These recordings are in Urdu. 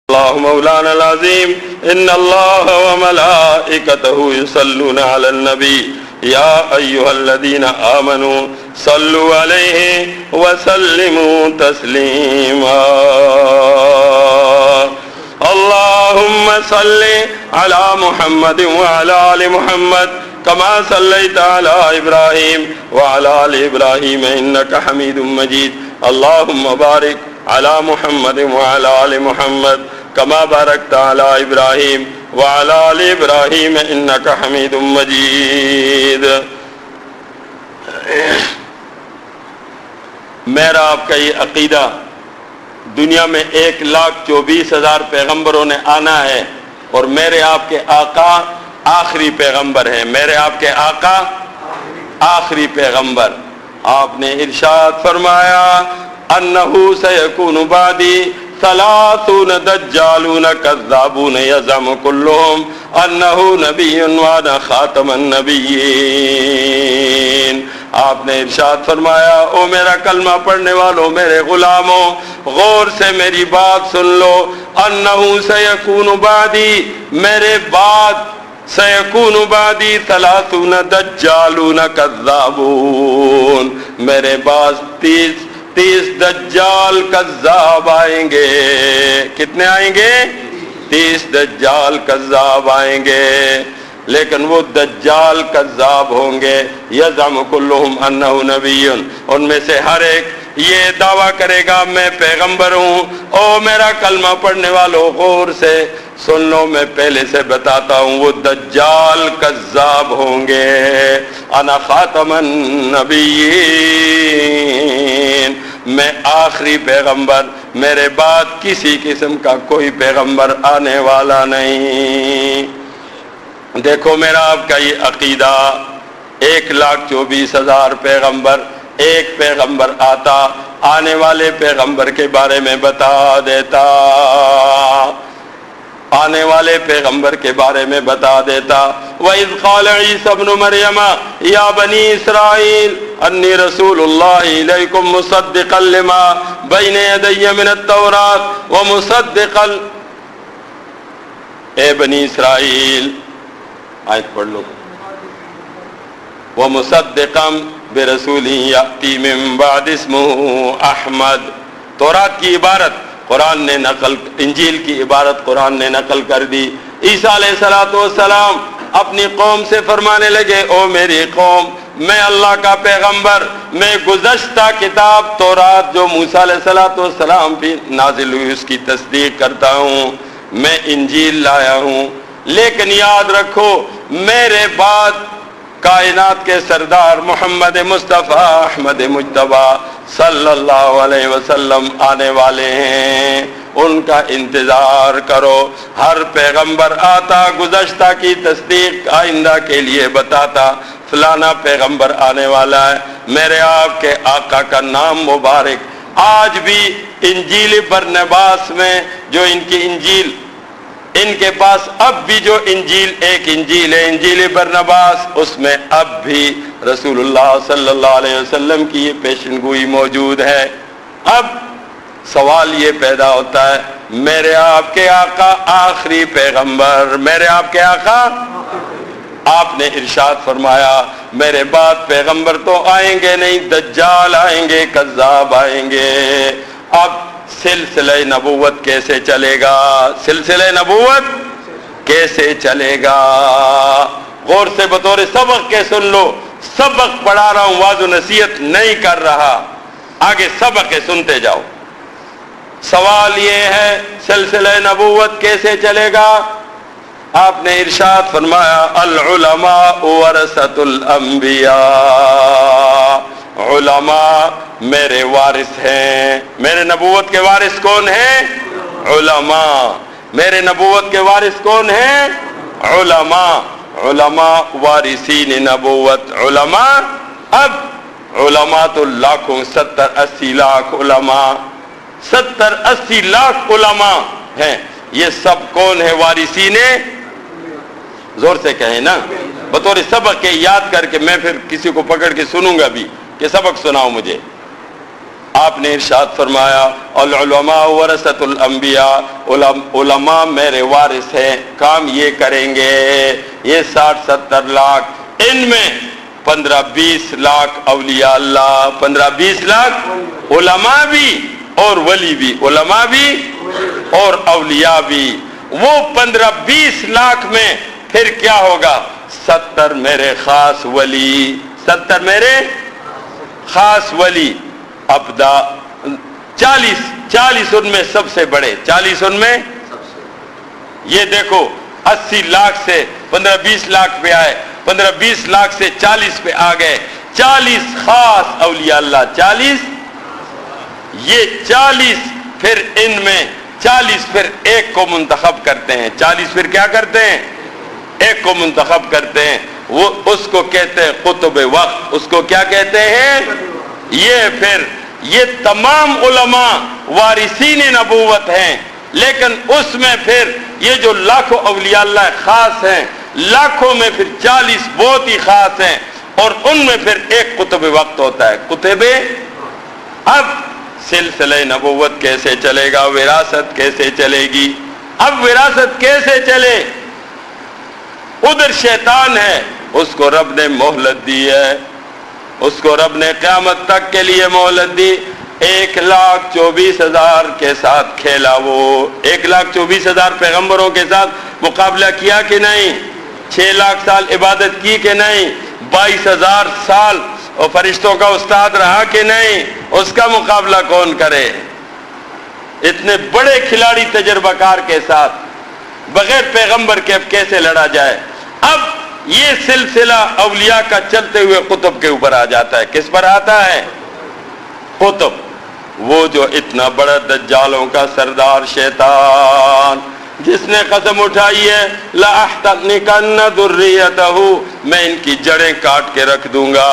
اللہ مولانا العظیم ان اللہ وملائکتہ یصلون علی النبی یا ایھا الذین آمنوا صلوا علیہ وسلموا تسلیما اللہم صل علی محمد وعلی آل محمد کما صلیت علی ابراہیم وعلی آل ابراہیم انک حمید مجید اللہم بارک علی محمد وعلی آل محمد کما بارکت علی ابراہیم وعلی آل ابراہیم انک حمید مجید۔ میرا آپ کا یہ عقیدہ، دنیا میں 1,24,000 پیغمبروں نے آنا ہے اور میرے آپ کے آقا آخری پیغمبر ہیں، میرے آپ کے آقا آخری پیغمبر۔ آپ نے ارشاد فرمایا انہو سیکون بعدی 30 دجالون کذابون یزعم کلہم انہو نبی وانا خاتم النبیین۔ آپ نے ارشاد فرمایا او میرا کلمہ پڑھنے والوں، میرے غلاموں، غور سے میری بات سن لو، انہو سیکون بعدی، میرے بعد، سیکون بعدی 30 دجالون کذابون، میرے بعد 30 دجال کذاب آئیں گے۔ کتنے آئیں گے؟ 30 دجال کذاب آئیں گے، لیکن وہ دجال کذاب ہوں گے یزعم کلہم انہ نبی، ان میں سے ہر ایک یہ دعویٰ کرے گا میں پیغمبر ہوں۔ او میرا کلمہ پڑھنے والوں غور سے سن لو، میں پہلے سے بتاتا ہوں وہ دجال کذاب ہوں گے۔ انا خاتم النبیین، میں آخری پیغمبر، میرے بعد کسی قسم کا کوئی پیغمبر آنے والا نہیں۔ دیکھو میرا آپ کا یہ عقیدہ، 1,24,000 پیغمبر، ایک پیغمبر آتا، آنے والے پیغمبر کے بارے میں بتا دیتا، آنے والے پیغمبر کے بارے میں بتا دیتا۔ وَإِذْ قَالَ عِيسَى ابْنُ مَرْيَمَ يَا بَنِي إِسْرَائِيلَ أَنِّي رَسُولُ اللَّهِ إِلَيْكُمْ مُصَدِّقًا لِمَا بَيْنَ يَدَيَّ مِنَ التَّوْرَاةِ وَمُصَدِّقًا، اے بنی اسرائیل، آیت پڑھ لو، وَمُصَدِّقًا بِرَسُولٍ يَأْتِي مِن بَعْدِ اسْمُهُ أَحْمَدُ، تورات کی عبارت قرآن نے نقل، انجیل کی عبارت قرآن نے نقل کر دی۔ عیسیٰ علیہ السلام اپنی قوم سے فرمانے لگے او میری قوم، میں اللہ کا پیغمبر، میں گزشتہ کتاب تورات جو موسیٰ علیہ السلام بھی نازل ہوئی اس کی تصدیق کرتا ہوں، میں انجیل لایا ہوں، لیکن یاد رکھو میرے بعد کائنات کے سردار محمد مصطفیٰ احمد مجتبی صلی اللہ علیہ وسلم آنے والے ہیں، ان کا انتظار کرو۔ ہر پیغمبر آتا گزشتہ کی تصدیق آئندہ کے لیے بتاتا، فلانا پیغمبر آنے والا ہے۔ میرے آپ کے آقا کا نام مبارک آج بھی انجیل برنباس میں، جو ان کی انجیل، ان کے پاس اب بھی جو انجیل، ایک انجیل ہے انجیل برنباس، اس میں اب بھی رسول اللہ صلی اللہ علیہ وسلم کی یہ پیشن گوئی موجود ہے۔ اب سوال یہ پیدا ہوتا ہے، میرے آپ کے آقا آخری پیغمبر، میرے آپ کے آقا، آپ نے ارشاد فرمایا میرے بعد پیغمبر تو آئیں گے نہیں، دجال آئیں گے، کذاب آئیں گے۔ اب سلسلہ نبوت کیسے چلے گا؟ سلسلہ نبوت کیسے چلے گا؟ غور سے بطور سبق کے سن لو، سبق پڑھا رہا ہوں، واعظ و نصیحت نہیں کر رہا، آگے سبق کے سنتے جاؤ۔ سوال یہ ہے سلسلہ نبوت کیسے چلے گا؟ آپ نے ارشاد فرمایا العلماء ورثۃ الانبیاء، علماء میرے وارث ہیں۔ میرے نبوت کے وارث کون ہیں؟ علماء۔ میرے نبوت کے وارث کون ہیں؟ علماء۔ علماء وارثین نبوت، علماء۔ اب علماء تو لاکھوں، 70-80 لاکھ علماء، 70-80 لاکھ علماء ہیں۔ یہ سب کون ہے؟ وارثین، زور سے کہیں نا، بطور سبق کے یاد کر کے، میں پھر کسی کو پکڑ کے سنوں گا بھی کہ سبق سناؤ مجھے۔ آپ نے ارشاد فرمایا العلماء ورثۃ الانبیاء، علماء میرے وارث ہیں، کام یہ کریں گے، یہ 60-70 لاکھ، ان میں 15-20 لاکھ اولیاء اللہ، 15-20 لاکھ علماء بھی اور ولی بھی، علماء بھی اور اولیاء بھی۔ وہ 15-20 لاکھ میں پھر کیا ہوگا؟ 70 میرے خاص ولی، 70 میرے خاص ولی، ابدا 40 ان میں سب سے بڑے، 40 ان میں، یہ دیکھو 80 لاکھ سے 15-20 لاکھ پہ آئے، 15-20 لاکھ سے 40 پہ آ گئے، 40 خاص اولیاء اللہ، 40 یہ 40 پھر ان میں 40 پھر ایک کو منتخب کرتے ہیں، 40 پھر کیا کرتے ہیں؟ ایک کو منتخب کرتے ہیں، وہ اس کو کہتے ہیں قطب وقت، اس کو کیا کہتے ہیں؟ یہ تمام علماء وارثین نبوت ہیں، لیکن اس میں پھر یہ جو لاکھوں اولیاء اللہ خاص ہیں، لاکھوں میں پھر 40 بہت ہی خاص ہیں، اور ان میں پھر ایک قطب وقت ہوتا ہے، قطب۔ اب سلسلہ نبوت کیسے چلے گا؟ وراثت کیسے چلے گی؟ اب وراثت کیسے چلے؟ ادھر شیطان ہے، اس کو رب نے مہلت دی ہے، اس کو رب نے قیامت تک کے لیے مہلت دی، 1,24,000 کے ساتھ کھیلا، وہ 1,24,000 پیغمبروں کے ساتھ مقابلہ کیا کہ نہیں؟ 6 لاکھ سال عبادت کی کہ نہیں؟ 22,000 سال اور فرشتوں کا استاد رہا کہ نہیں؟ اس کا مقابلہ کون کرے؟ اتنے بڑے کھلاڑی تجربہ کار کے ساتھ بغیر پیغمبر کے اب کیسے لڑا جائے؟ اب یہ سلسلہ اولیاء کا چلتے ہوئے قطب کے اوپر آ جاتا ہے، کس پر آتا ہے؟ قطب، وہ جو اتنا بڑا دجالوں کا سردار شیطان، جس نے قسم اٹھائی ہے لَأَحْتَنِكَنَّ ذُرِّيَّتَهُ، میں ان کی جڑیں کاٹ کے رکھ دوں گا،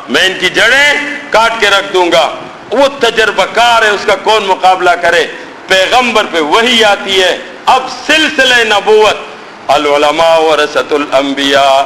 میں ان کی جڑیں کاٹ کے رکھ دوں گا۔ وہ تجربہ کار ہے، اس کا کون مقابلہ کرے؟ پیغمبر پہ وحی آتی ہے، اب سلسلہ نبوت، العلماء ورثۃ الانبیاء،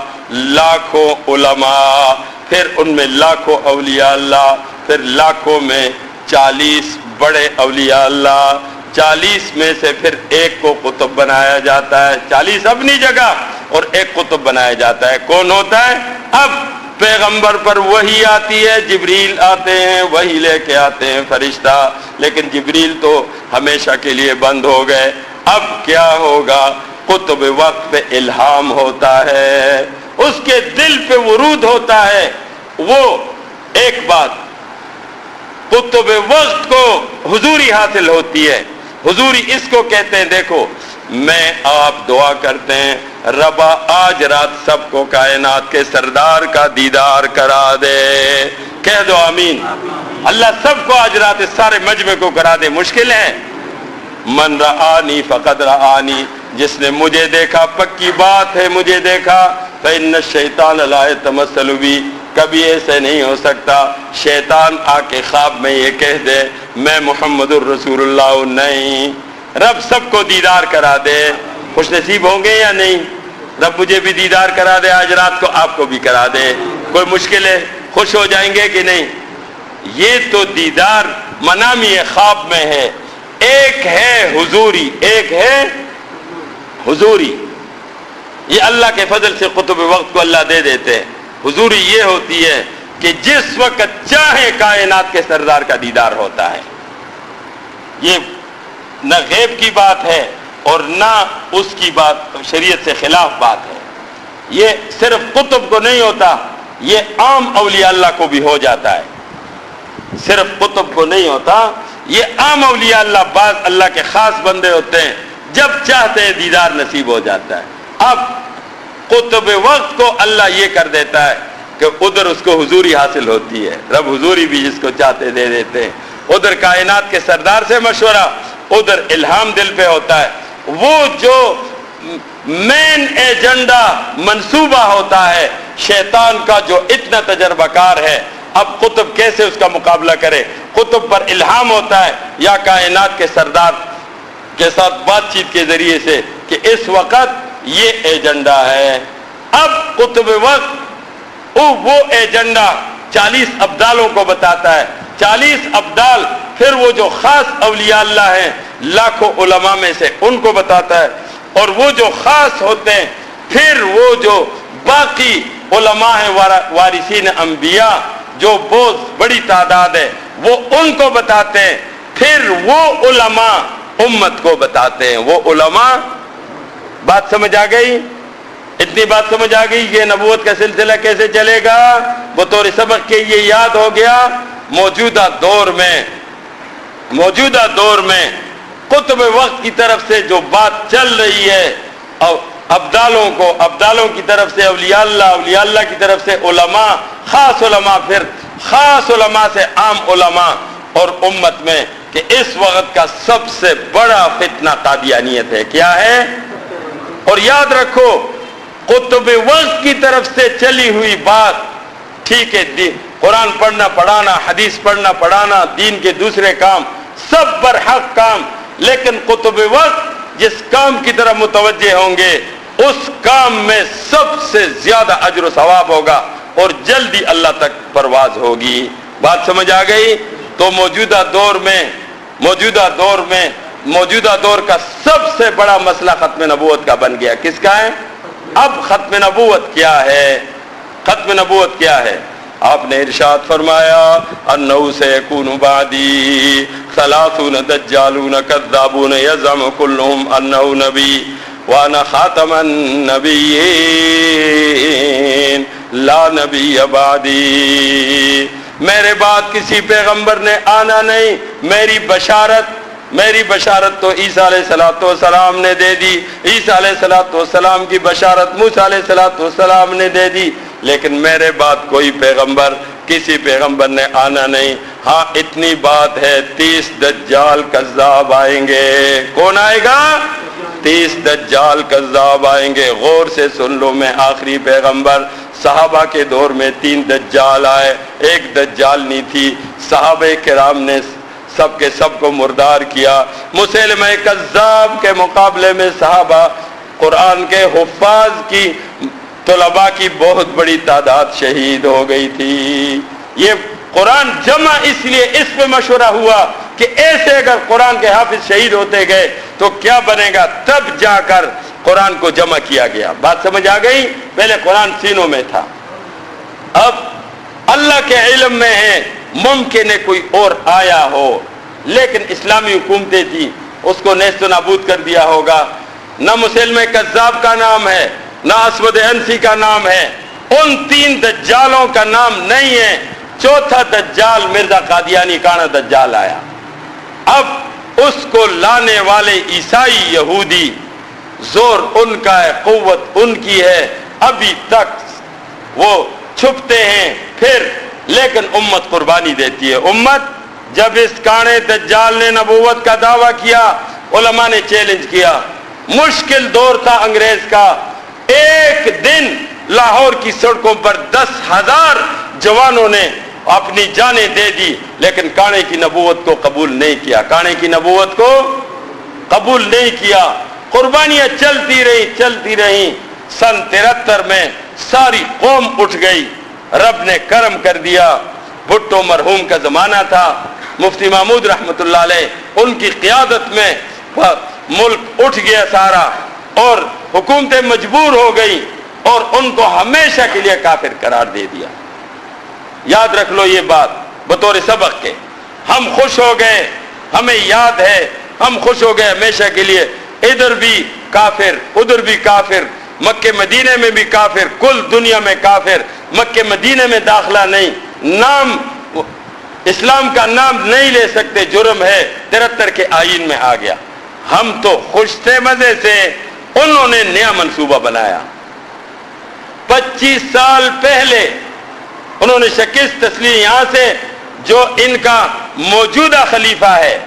لاکھوں علماء، پھر ان میں لاکھوں اولیاء اللہ، پھر لاکھوں میں 40 بڑے اولیاء اللہ، 40 میں سے پھر ایک کو قطب بنایا جاتا ہے، 40 اپنی جگہ اور ایک قطب بنایا جاتا ہے۔ کون ہوتا ہے؟ اب پیغمبر پر وحی آتی ہے، جبریل آتے ہیں، وحی لے کے آتے ہیں فرشتہ، لیکن جبریل تو ہمیشہ کے لیے بند ہو گئے۔ اب کیا ہوگا؟ قطب وقت پہ الہام ہوتا ہے، اس کے دل پہ ورود ہوتا ہے۔ وہ ایک بات، قطب وقت کو حضوری حاصل ہوتی ہے، حضوری اس کو کہتے ہیں، دیکھو میں آپ دعا کرتے ہیں ربا آج رات سب کو کائنات کے سردار کا دیدار کرا دے، کہہ دو آمین۔ اللہ سب کو آج رات اس سارے مجمع کو کرا دے، مشکل ہے؟ من رآنی فقد رآنی، جس نے مجھے دیکھا پکی بات ہے مجھے دیکھا، فإن الشیطان لا يتمثل بی، کبھی ایسے نہیں ہو سکتا شیطان آ کے خواب میں یہ کہہ دے میں محمد الرسول اللہ نہیں۔ رب سب کو دیدار کرا دے، خوش نصیب ہوں گے یا نہیں؟ رب مجھے بھی دیدار کرا دے آج رات کو، آپ کو بھی کرا دے، کوئی مشکل ہے؟ خوش ہو جائیں گے کہ نہیں؟ یہ تو دیدار منامی خواب میں ہے، ایک ہے حضوری، ایک ہے حضوری۔ یہ اللہ کے فضل سے قطب وقت کو اللہ دے دیتے ہیں۔ حضوری یہ ہوتی ہے کہ جس وقت چاہے کائنات کے سردار کا دیدار ہوتا ہے۔ یہ نہ غیب کی بات ہے اور نہ اس کی بات شریعت سے خلاف بات ہے، یہ صرف قطب کو نہیں ہوتا، یہ عام اولیاء اللہ کو بھی ہو جاتا ہے، صرف قطب کو نہیں ہوتا، یہ عام اولیاء اللہ، بعض اللہ کے خاص بندے ہوتے ہیں، جب چاہتے ہیں دیدار نصیب ہو جاتا ہے۔ اب قطب وقت کو اللہ یہ کر دیتا ہے کہ ادھر اس کو حضوری حاصل ہوتی ہے، رب حضوری بھی جس کو چاہتے دے دیتے ہیں، ادھر کائنات کے سردار سے مشورہ، ادھر الہام دل پہ ہوتا ہے۔ وہ جو مین ایجنڈا منصوبہ ہوتا ہے شیطان کا، جو اتنا تجربہ کار ہے، اب قطب کیسے اس کا مقابلہ کرے؟ قطب پر الہام ہوتا ہے یا کائنات کے سردار کے ساتھ بات چیت کے ذریعے سے کہ اس وقت یہ ایجنڈا ہے۔ اب قطب وقت وہ ایجنڈا 40 ابدالوں کو بتاتا ہے، 40 ابدال، پھر وہ جو خاص اولیاء اللہ ہیں لاکھوں علماء میں سے ان کو بتاتا ہے، اور وہ جو خاص ہوتے ہیں پھر وہ جو باقی علماء ہیں وارثین انبیاء جو بہت بڑی تعداد ہے وہ ان کو بتاتے ہیں، پھر وہ علماء امت کو بتاتے ہیں، وہ علماء۔ بات سمجھ آ گئی؟ اتنی بات سمجھ آ گئی کہ نبوت کا سلسلہ کیسے چلے گا؟ بطور سبق کے یہ یاد ہو گیا، موجودہ دور میں قطب وقت کی طرف سے جو بات چل رہی ہے، ابدالوں کی طرف سے اولیاء اللہ کی طرف سے علماء، خاص علماء، پھر خاص علماء سے عام علماء، اور امت میں کہ اس وقت کا سب سے بڑا فتنہ قادیانیت ہے۔ کیا ہے؟ اور یاد رکھو قطب وقت کی طرف سے چلی ہوئی بات، ٹھیک ہے، قرآن پڑھنا پڑھانا، حدیث پڑھنا پڑھانا، دین کے دوسرے کام سب برحق کام، لیکن قطب وقت جس کام کی طرف متوجہ ہوں گے اس کام میں سب سے زیادہ اجر و ثواب ہوگا اور جلدی اللہ تک پرواز ہوگی۔ بات سمجھ آ گئی؟ تو موجودہ دور کا سب سے بڑا مسئلہ ختم نبوت کا بن گیا۔ کس کا ہے؟ اب ختم نبوت کیا ہے؟ ختم نبوت کیا ہے؟ آپ نے ارشاد فرمایا انہو سیکون بعدی 30 دجالون کذابون یزعم کلہم انہو نبی وانا خاتم النبیین لا نبی بعدی۔ میرے بعد کسی پیغمبر نے آنا نہیں، میری بشارت تو عیسیٰ علیہ السلام نے دے دی، عیسیٰ علیہ السلام کی بشارت موسیٰ علیہ السلام نے دے دی، لیکن میرے بعد کوئی پیغمبر، کسی پیغمبر نے آنا نہیں۔ ہاں اتنی بات ہے 30 دجال کذاب آئیں گے۔ کون آئے گا؟ 30 دجال کذاب آئیں گے۔ غور سے سن لو، میں آخری پیغمبر، صحابہ کے دور میں 3 دجال آئے، ایک دجال نہیں تھی، صحابہ کرام نے سب کے سب کو مردار کیا۔ مسیلمہ کذاب کے مقابلے میں صحابہ قرآن کے حفاظ کی طلباء کی بہت بڑی تعداد شہید ہو گئی تھی۔ یہ قرآن جمع اس لیے اس پہ مشورہ ہوا کہ ایسے اگر قرآن کے حافظ شہید ہوتے گئے تو کیا بنے گا، تب جا کر قرآن کو جمع کیا گیا۔ بات سمجھ آ گئی؟ پہلے قرآن سینوں میں تھا، اب اللہ کے علم میں ہے، ممکن ہے کوئی اور آیا ہو، لیکن اسلامی حکومتیں تھی، اس کو نیست و نابود کر دیا ہوگا۔ نہ مسلمہ کذاب کا نام ہے، نہ اسود انسی کا نام ہے، ان 3 دجالوں کا نام نہیں ہے۔ چوتھا دجال مرزا قادیانی کانا دجال آیا، اب اس کو لانے والے عیسائی یہودی، زور ان کا ہے، قوت ان کی ہے، ابھی تک وہ چھپتے ہیں، پھر لیکن امت قربانی دیتی ہے۔ امت جب اس کانے دجال نے نبوت کا دعویٰ کیا، علماء نے چیلنج کیا، مشکل دور تھا انگریز کا، ایک دن لاہور کی سڑکوں پر 10,000 جوانوں نے اپنی جانیں دے دی، لیکن کانے کی نبوت کو قبول نہیں کیا، کانے کی نبوت کو قبول نہیں کیا۔ قربانیاں چلتی رہیں۔ سن 73 میں ساری قوم اٹھ گئی، رب نے کرم کر دیا، بھٹو مرحوم کا زمانہ تھا، مفتی محمود رحمت اللہ علیہ ان کی قیادت میں ملک اٹھ گیا سارا، اور حکومتیں مجبور ہو گئی اور ان کو ہمیشہ کے لیے کافر قرار دے دیا۔ یاد رکھ لو یہ بات بطور سبق کے، ہم خوش ہو گئے، ہمیں یاد ہے، ہم خوش ہو گئے ہمیشہ کے لیے، ادھر بھی کافر ادھر بھی کافر، مکہ مدینے میں بھی کافر، کل دنیا میں کافر، مکہ مدینے میں داخلہ نہیں، نام اسلام کا نام نہیں لے سکتے، جرم ہے، 73 کے آئین میں آ گیا۔ ہم تو خوش تھے مزے سے، انہوں نے نیا منصوبہ بنایا۔ 25 سال پہلے انہوں نے شکست تسلیم یہاں سے، جو ان کا موجودہ خلیفہ ہے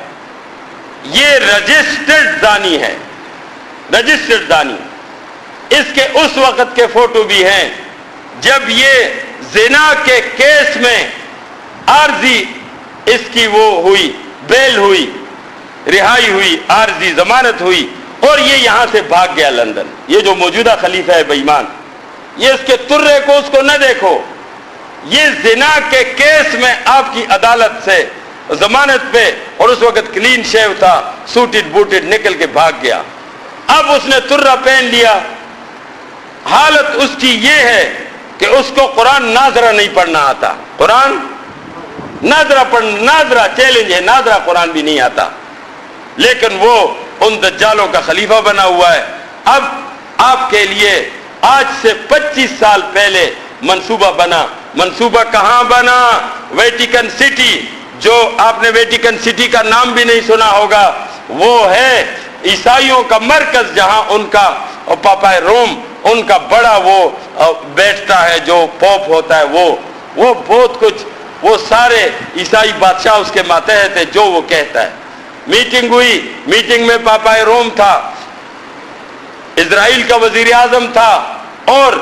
یہ رجسٹرڈ زانی ہے، رجسٹرڈ زانی۔ اس کے اس وقت کے فوٹو بھی ہیں جب یہ زنا کے کیس میں عارضی اس کی وہ ہوئی، بیل ہوئی، رہائی ہوئی، عارضی ضمانت ہوئی، اور یہ یہاں سے بھاگ گیا لندن۔ یہ جو موجودہ خلیفہ ہے بے ایمان، یہ اس کے ترے کو اس کو نہ دیکھو، یہ زنا کے کیس میں آپ کی عدالت سے ضمانت پہ، اور اس وقت کلین شیو تھا، سوٹڈ بوٹڈ، نکل کے بھاگ گیا. اب اس نے ترہ پہن لیا. حالت اس کی یہ ہے کہ اس کو قرآن ناظرہ نہیں پڑھنا آتا. قرآن ناظرہ ناظرہ چیلنج ہے، ناظرہ قرآن بھی نہیں آتا، لیکن وہ ان دجالوں کا خلیفہ بنا ہوا ہے. اب آپ کے لیے آج سے 25 سال پہلے منصوبہ بنا. منصوبہ کہاں بنا؟ Vatican city. جو آپ نے ویٹیکن سٹی کا نام بھی نہیں سنا ہوگا، وہ ہے عیسائیوں کا مرکز، جہاں ان کا پاپا روم، ان کا بڑا وہ بیٹھتا ہے، جو پوپ ہوتا ہے، وہ بہت کچھ، وہ سارے عیسائی بادشاہ اس کے ماتحت ہے، جو وہ کہتا ہے. میٹنگ ہوئی، میٹنگ میں پاپا روم تھا، اسرائیل کا وزیر اعظم تھا، اور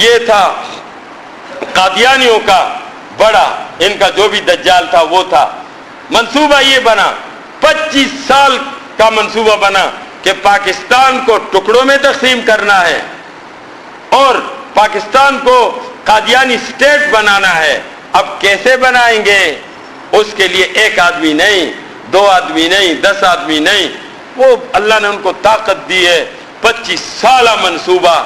یہ تھا قادیانیوں کا بڑا، ان کا جو بھی دجال تھا وہ تھا. منصوبہ یہ بنا، 25 سال کا منصوبہ بنا کہ پاکستان کو ٹکڑوں میں تقسیم کرنا ہے اور پاکستان کو قادیانی سٹیٹ بنانا ہے. اب کیسے بنائیں گے؟ اس کے لیے ایک آدمی نہیں، 2 آدمی نہیں، 10 آدمی نہیں، وہ اللہ نے ان کو طاقت دی ہے. 25 سالہ منصوبہ،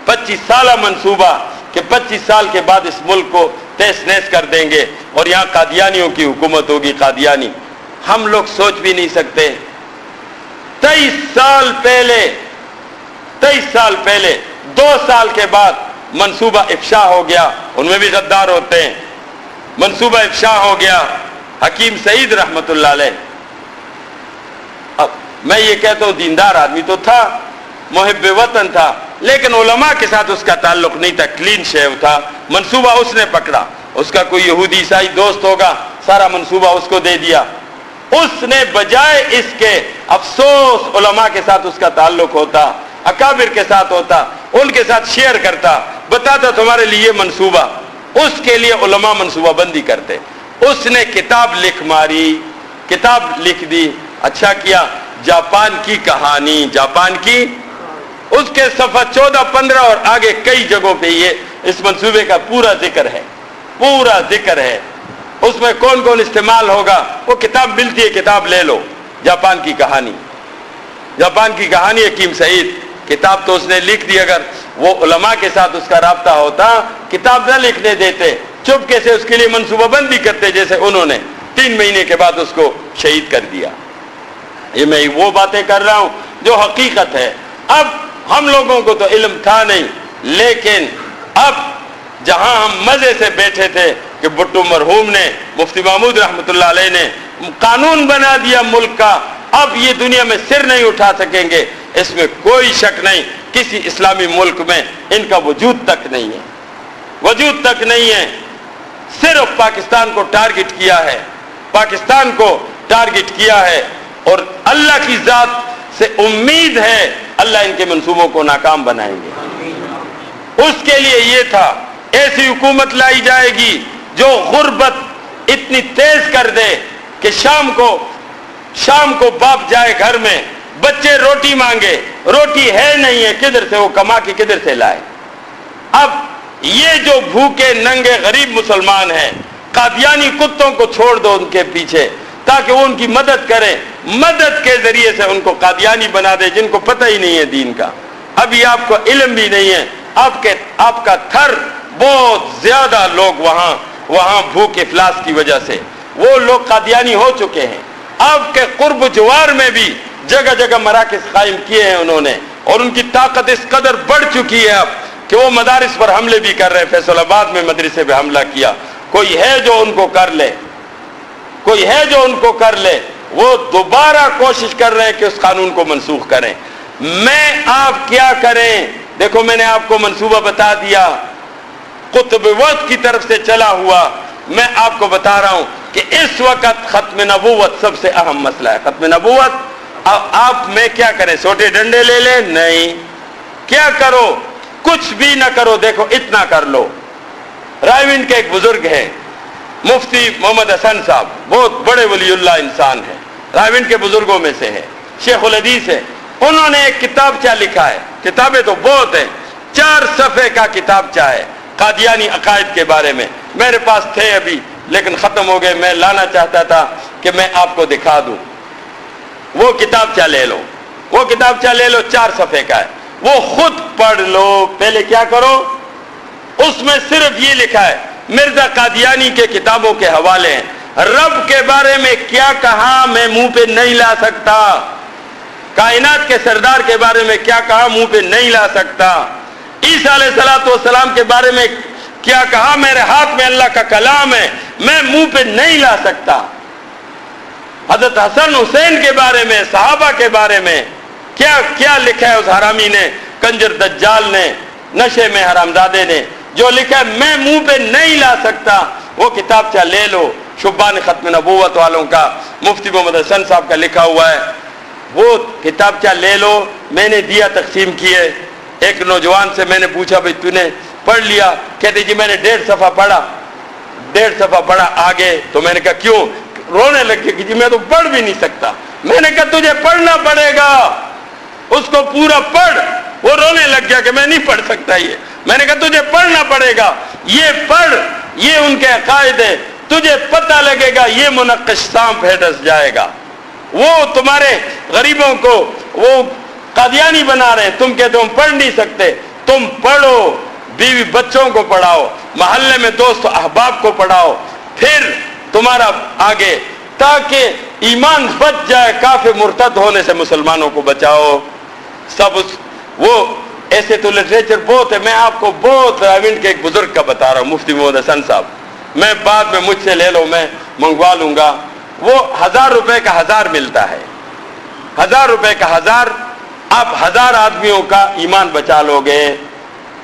25 سالہ منصوبہ کہ 25 سال کے بعد اس ملک کو تیس نیس کر دیں گے اور یہاں قادیانیوں کی حکومت ہوگی. قادیانی ہم لوگ سوچ بھی نہیں سکتے. 23 سال پہلے 2 سال کے بعد منصوبہ افشا ہو گیا. ان میں بھی غدار ہوتے ہیں. منصوبہ افشا ہو گیا. حکیم سعید رحمت اللہ علیہ، اب میں یہ کہتا ہوں دیندار آدمی تو تھا، محب وطن تھا، لیکن علماء کے ساتھ اس کا تعلق نہیں تھا، کلین شیو تھا. منصوبہ اس نے پکڑا. اس کا کوئی یہودی عیسائی دوست ہوگا، سارا منصوبہ اس کو دے دیا. اس نے بجائے اس کے، افسوس علماء کے ساتھ اس کا تعلق ہوتا، اکابر کے ساتھ ہوتا، ان کے ساتھ شیئر کرتا، بتاتا تمہارے لیے منصوبہ. اس کے لیے علماء منصوبہ بندی کرتے. اس نے کتاب لکھ دی. اچھا کیا، جاپان کی کہانی، جاپان کی، اس کے صفحہ 14 15 اور آگے کئی جگہوں پہ یہ اس منصوبے کا پورا ذکر ہے. اس میں کون کون استعمال ہوگا، وہ کتاب ملتی ہے، کتاب لے لو. جاپان کی کہانی حکیم سعید، کتاب تو اس نے لکھ دی. اگر وہ علماء کے ساتھ اس کا رابطہ ہوتا، کتاب نہ لکھنے دیتے، چپکے سے اس کے لیے منصوبہ بندی کرتے، جیسے انہوں نے 3 مہینے کے بعد اس کو شہید کر دیا. یہ میں وہ باتیں کر رہا ہوں جو حقیقت ہے. اب ہم لوگوں کو تو علم تھا نہیں، لیکن اب جہاں ہم مزے سے بیٹھے تھے کہ بھٹو مرحوم نے، مفتی محمود رحمت اللہ علیہ نے قانون بنا دیا ملک کا، اب یہ دنیا میں سر نہیں اٹھا سکیں گے، اس میں کوئی شک نہیں. کسی اسلامی ملک میں ان کا وجود تک نہیں ہے. صرف پاکستان کو ٹارگٹ کیا ہے، اور اللہ کی ذات سے امید ہے اللہ ان کے منصوبوں کو ناکام بنائیں گے. اس کے لیے یہ تھا، ایسی حکومت لائی جائے گی جو غربت اتنی تیز کر دے کہ شام کو باپ جائے گھر میں، بچے روٹی مانگے، روٹی ہے نہیں ہے، کدھر سے وہ کما کے کدھر سے لائے. اب یہ جو بھوکے ننگے غریب مسلمان ہیں، قادیانی کتوں کو چھوڑ دو ان کے پیچھے تاکہ وہ ان کی مدد کریں. مدد کے ذریعے سے ان کو قادیانی بنا دے جن کو پتہ ہی نہیں ہے دین کا. ابھی آپ کو علم بھی نہیں ہے. آپ کا تھر بہت زیادہ لوگ وہاں بھوک افلاس کی وجہ سے وہ لوگ قادیانی ہو چکے ہیں. آپ کے قرب جوار میں بھی جگہ جگہ مراکز قائم کیے ہیں انہوں نے، اور ان کی طاقت اس قدر بڑھ چکی ہے اب کہ وہ مدارس پر حملے بھی کر رہے ہیں. فیصل آباد میں مدرسے پہ حملہ کیا. کوئی ہے جو ان کو کر لے، وہ دوبارہ کوشش کر رہے ہیں کہ اس قانون کو منسوخ کریں. میں آپ کیا کریں؟ دیکھو میں نے آپ کو منصوبہ بتا دیا، قطب وقت کی طرف سے چلا ہوا. میں آپ کو بتا رہا ہوں کہ اس وقت ختم نبوت سب سے اہم مسئلہ ہے. ختم نبوت. اب آپ میں کیا کریں؟ سوٹے ڈنڈے لے لیں؟ نہیں. کیا کرو؟ کچھ بھی نہ کرو. دیکھو اتنا کر لو. رائے کے ایک بزرگ ہیں مفتی محمد حسن صاحب، بہت بڑے ولی اللہ انسان ہیں، رائے کے بزرگوں میں سے ہے، شیخ الحدیث ہے. انہوں نے ایک کتابچہ لکھا ہے، کتابیں تو بہت ہیں، 4 صفحے کا کتابچہ ہے. قادیانی عقائد کے بارے میں میرے پاس تھے ابھی لیکن ختم ہو گئے، میں لانا چاہتا تھا کہ میں آپ کو دکھا دوں۔ وہ کتابچہ لے لو، وہ کتابچہ لے لو، 4 صفحے کا ہے، وہ خود پڑھ لو۔ پہلے کیا کرو، اس میں صرف یہ لکھا ہے، مرزا قادیانی کے کتابوں کے حوالے ہیں، رب کے بارے میں کیا کہا میں منہ پہ نہیں لا سکتا، کائنات کے سردار کے بارے میں کیا کہا منہ پہ نہیں لا سکتا، عیسیٰ علیہ السلام کے بارے میں کیا کہا میرے ہاتھ میں اللہ کا کلام ہے میں منہ پہ نہیں لا سکتا، حضرت حسن حسین کے بارے میں، صحابہ کے بارے میں کیا کیا لکھا ہے اس حرامی نے، کنجر دجال نے، نشے میں حرامزادے نے جو لکھا ہے میں منہ پہ نہیں لا سکتا۔ وہ کتابچہ لے لو، شبان ختم نبوت والوں کا، مفتی محمد حسن صاحب کا لکھا ہوا ہے، وہ کتابچہ لے لو۔ میں نے دیا، تقسیم کیے۔ ایک نوجوان سے میں نے پوچھا بھئی تو نے پڑھ لیا؟ کہتے جی میں نے 1.5 صفحہ پڑھا، 1.5 صفحہ پڑھا آگے۔ تو میں نے کہا کیوں؟ رونے لگے کہ جی میں تو پڑھ بھی نہیں سکتا۔ میں نے کہا تجھے پڑھنا پڑے گا، اس کو پورا پڑھ۔ وہ رونے لگ گیا کہ میں نہیں پڑھ سکتا یہ۔ میں نے کہا تجھے پڑھنا پڑے گا، یہ پڑھ، یہ ان کے عقائد ہے، تجھے پتہ لگے گا، یہ منقش سانپ ہے ڈس جائے گا۔ وہ تمہارے غریبوں کو وہ قادیانی بنا رہے ہیں، تم کہتے ہم پڑھ نہیں سکتے، تم پڑھو، بیوی بچوں کو پڑھاؤ، محلے میں دوست احباب کو پڑھاؤ، پھر تمہارا آگے، تاکہ ایمان بچ جائے، کافر مرتد ہونے سے مسلمانوں کو بچاؤ۔ سب وہ ایسے تو لٹریچر بہت ہے، میں آپ کو بہت راوند کے ایک بزرگ کا بتا رہا ہوں، مفتی محمد حسن صاحب، میں بعد میں مجھ سے لے لو، میں منگوا لوں گا۔ وہ 1000 روپے کا 1000 ملتا ہے، 1000 روپے کا 1000، آپ 1000 آدمیوں کا ایمان بچا لو گے۔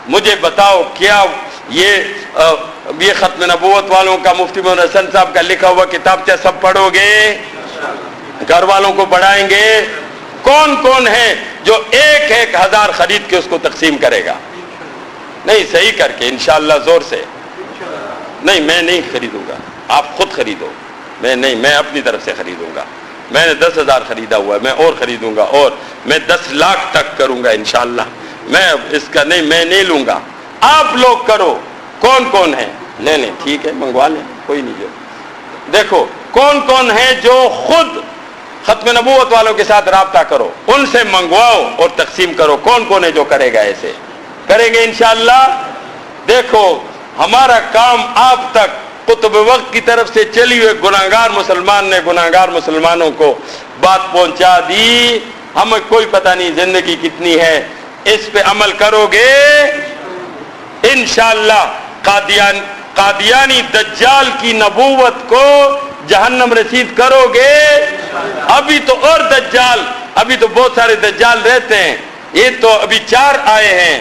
مجھے بتاؤ کیا یہ ختم نبوت والوں کا، مفتی محمد حسن صاحب کا لکھا ہوا کتابچہ سب پڑھو گے؟ گھر والوں کو پڑھائیں گے؟ کون کون ہے جو 1000 خرید کے اس کو تقسیم کرے گا؟ نہیں، صحیح کر کے انشاءاللہ، زور سے نہیں، میں نہیں خریدوں گا، آپ خود خریدو، میں نہیں، میں اپنی طرف سے خریدوں گا۔ میں نے 10,000 خریدا ہوا ہے، میں اور خریدوں گا، اور میں 10 لاکھ تک کروں گا انشاءاللہ۔ میں اس کا نہیں، میں نہیں لوں گا، آپ لوگ کرو۔ کون کون ہے؟ لے لیں، ٹھیک ہے، منگوا لیں، کوئی نہیں۔ جو دیکھو کون کون ہے جو خود ختم نبوت والوں کے ساتھ رابطہ کرو، ان سے منگواؤ اور تقسیم کرو۔ کون کون ہے جو کرے گا؟ ایسے کریں گے انشاءاللہ۔ دیکھو ہمارا کام آپ تک قطب وقت کی طرف سے چلی ہوئے گناہگار مسلمان نے گناہگار مسلمانوں کو بات پہنچا دی۔ ہمیں کوئی پتہ نہیں زندگی کتنی ہے، اس پہ عمل کرو گے انشاءاللہ۔ قادیانی دجال کی نبوت کو جہنم رسید کرو گے۔ ابھی تو اور دجال، ابھی تو بہت سارے دجال رہتے ہیں، یہ تو ابھی 4 آئے ہیں،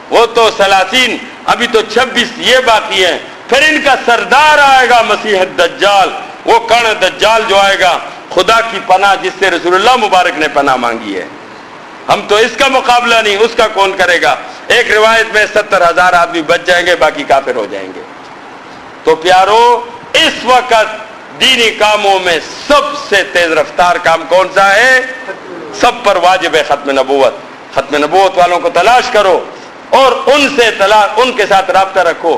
وہ تو 30، ابھی تو 26 یہ باقی ہیں۔ پھر ان کا سردار آئے گا مسیح الدجال، وہ کڑ دجال جو آئے گا، خدا کی پناہ جس سے رسول اللہ مبارک نے پناہ مانگی ہے۔ ہم تو اس کا مقابلہ نہیں، اس کا کون کرے گا؟ ایک روایت میں 70,000 آدمی بچ جائیں گے، باقی کافر ہو جائیں گے۔ تو پیارو، اس وقت دینی کاموں میں سب سے تیز رفتار کام کون سا ہے؟ سب پر واجب ہے ختم نبوت۔ ختم نبوت والوں کو تلاش کرو اور ان کے ساتھ رابطہ رکھو۔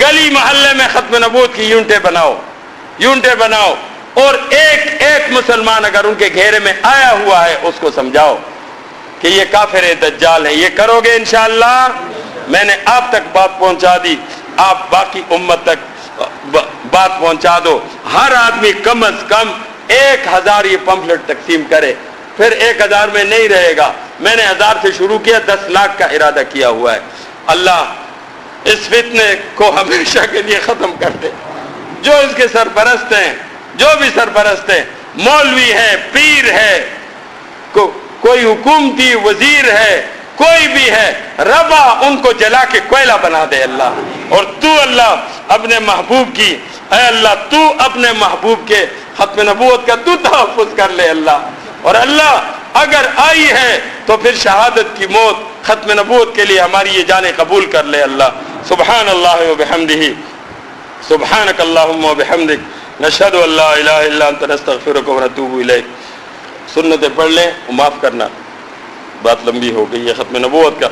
گلی محلے میں ختم نبوت کی یونٹیں بناؤ، اور ایک مسلمان اگر ان کے گھیرے میں آیا ہوا ہے اس کو سمجھاؤ کہ یہ کافر ہے، دجال ہے۔ یہ کرو گے انشاءاللہ۔ میں نے آپ تک بات پہنچا دی، آپ باقی امت تک بات پہنچا دو۔ ہر آدمی کم از کم 1000 یہ پمفلٹ تقسیم کرے، پھر 1000 میں نہیں رہے گا۔ میں نے 1000 سے شروع کیا، 10 لاکھ کا ارادہ کیا ہوا ہے۔ اللہ اس فتنے کو ہمیشہ کے لیے ختم کر دے۔ جو اس کے سرپرست ہیں، جو بھی سرپرست ہیں، مولوی ہے، پیر ہے، کوئی حکومتی وزیر ہے، کوئی بھی ہے، ربا ان کو جلا کے کوئلہ بنا دے اللہ۔ اور تو اللہ اپنے محبوب کی، اے اللہ تو اپنے محبوب کے ختم نبوت کا تو تحفظ کر لے اللہ۔ اور اللہ اگر آئی ہے تو پھر شہادت کی موت ختم نبوت کے لیے ہماری یہ جانیں قبول کر لے اللہ۔ سبحان اللہ و بحمدہ، سبحانک اللہم و بحمدک، نشہد ان لا الہ الا انت نستغفرک و نتوب الیک۔ سنتیں پڑھ لیں، معاف کرنا، بات لمبی ہو گئی ہے ختم نبوت کا۔